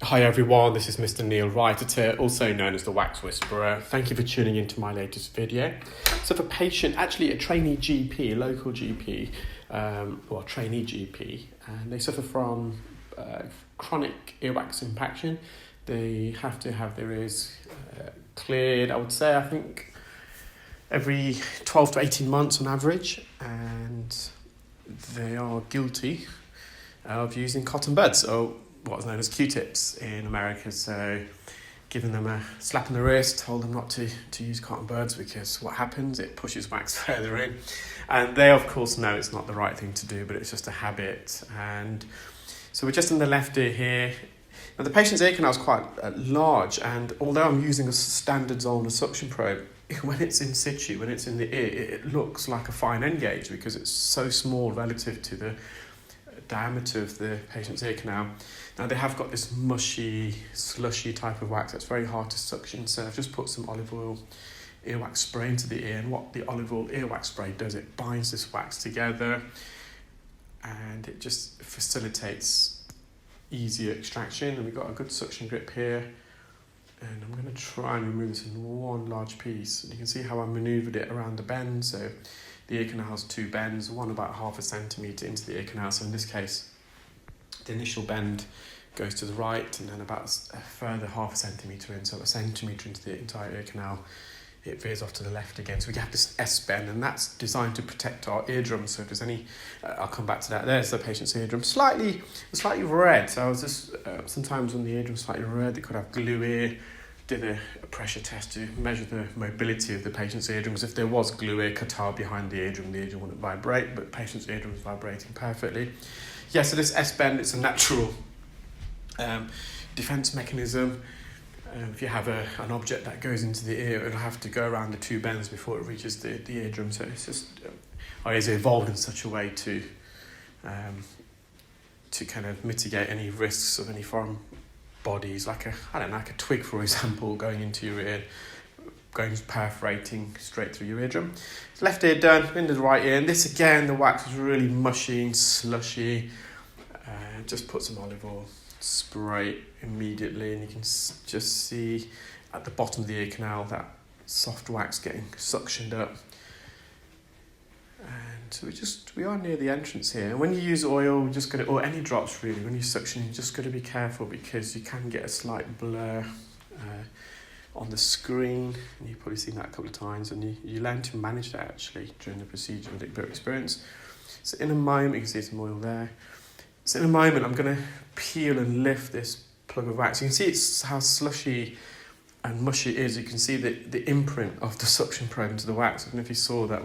Hi everyone, this is Mr Neel Raithatha, also known as the Wax Whisperer. Thank you for tuning into my latest video. So if a patient, actually a trainee GP, a local GP, or trainee GP, and they suffer from chronic earwax impaction, they have to have their ears cleared, I would say, I think every 12 to 18 months on average, and they are guilty of using cotton buds, or what's known as Q-tips in America. So giving them a slap on the wrist, told them not to use cotton buds, because what happens, it pushes wax further in. And they of course know it's not the right thing to do, but it's just a habit. And so we're just in the left ear here. Now the patient's ear canal is quite large, and although I'm using a standard Zollner suction probe, when it's in situ, when it's in the ear, it looks like a fine end gauge because it's so small relative to the diameter of the patient's ear canal. Now they have got this mushy, slushy type of wax that's very hard to suction, so I've just put some olive oil earwax spray into the ear, and what the olive oil earwax spray does, it binds this wax together and it just facilitates easier extraction. And we've got a good suction grip here, and I'm going to try and remove this in one large piece. And you can see how I manoeuvred it around the bend. So the ear canal has two bends, one about 0.5 centimetre into the ear canal. So in this case, the initial bend goes to the right, and then about a further 0.5 centimetre in, so 1 centimetre into the entire ear canal, it veers off to the left again. So we have this S bend, and that's designed to protect our eardrum. So if there's any, I'll come back to that. There's the patient's eardrum, slightly red. So I was just, sometimes when the eardrum's slightly red, they could have glue ear. Did a pressure test to measure the mobility of the patient's eardrums. If there was glue ear, catarrh behind the eardrum wouldn't vibrate, but the patient's eardrum is vibrating perfectly. Yeah, so this S-bend, it's a natural defense mechanism. If you have an object that goes into the ear, it'll have to go around the two bends before it reaches the eardrum. So it's just, our ears are evolved in such a way to kind of mitigate any risks of any foreign bodies, like a twig, for example, going into your ear, perforating straight through your eardrum. Left ear done, into the right ear, and this again, the wax is really mushy and slushy. Just put some olive oil spray immediately, and you can just see at the bottom of the ear canal that soft wax getting suctioned up. And so we are near the entrance here. And when you use oil, or any drops really, when you suction, you just got to be careful, because you can get a slight blur on the screen. And you've probably seen that a couple of times, and you learn to manage that actually during the procedure with a bit of experience. So in a moment, you can see some oil there. So in a moment, I'm going to peel and lift this plug of wax. You can see how slushy and mushy it is. You can see the imprint of the suction probe into the wax. I don't know if you saw that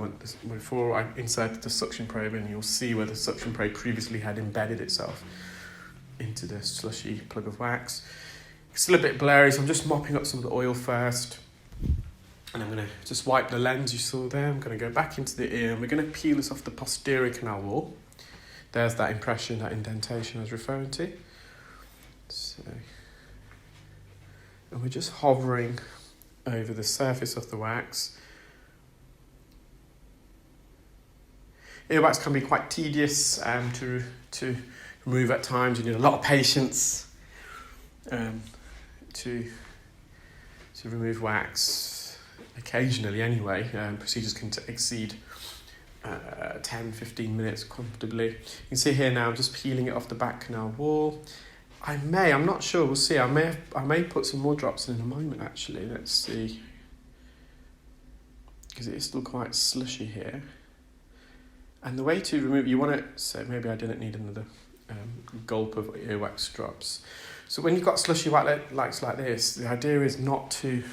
before I inserted the suction probe in, you'll see where the suction probe previously had embedded itself into the slushy plug of wax. It's still a bit blurry, so I'm just mopping up some of the oil first. And I'm going to just wipe the lens you saw there. I'm going to go back into the ear, and we're going to peel this off the posterior canal wall. There's that impression, that indentation I was referring to. So, and we're just hovering over the surface of the wax. Earwax can be quite tedious to remove at times. You need a lot of patience to remove wax. Occasionally anyway, procedures can exceed 10-15 minutes comfortably. You can see here now I'm just peeling it off the back canal wall. I'm not sure, we'll see. I may put some more drops in a moment actually. Let's see, because it is still quite slushy here. And the way to remove, you want to, so maybe I didn't need another gulp of earwax drops. So when you've got slushy wax like this, the idea is not to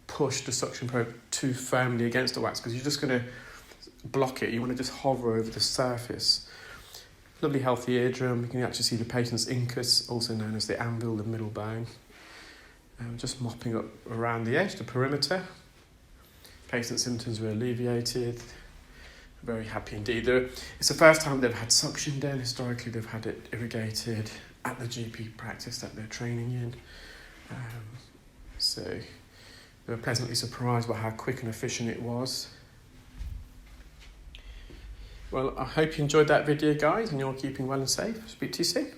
push the suction probe too firmly against the wax, because you're just going to block it. You want to just hover over the surface. Lovely healthy eardrum. You can actually see the patient's incus, also known as the anvil, the middle bone. Just mopping up around the edge, the perimeter. Patient symptoms were alleviated. Very happy indeed. It's the first time they've had suction done. Historically, they've had it irrigated at the GP practice that they're training in. So they were pleasantly surprised by how quick and efficient it was. Well, I hope you enjoyed that video, guys, and you're keeping well and safe. Speak to you soon.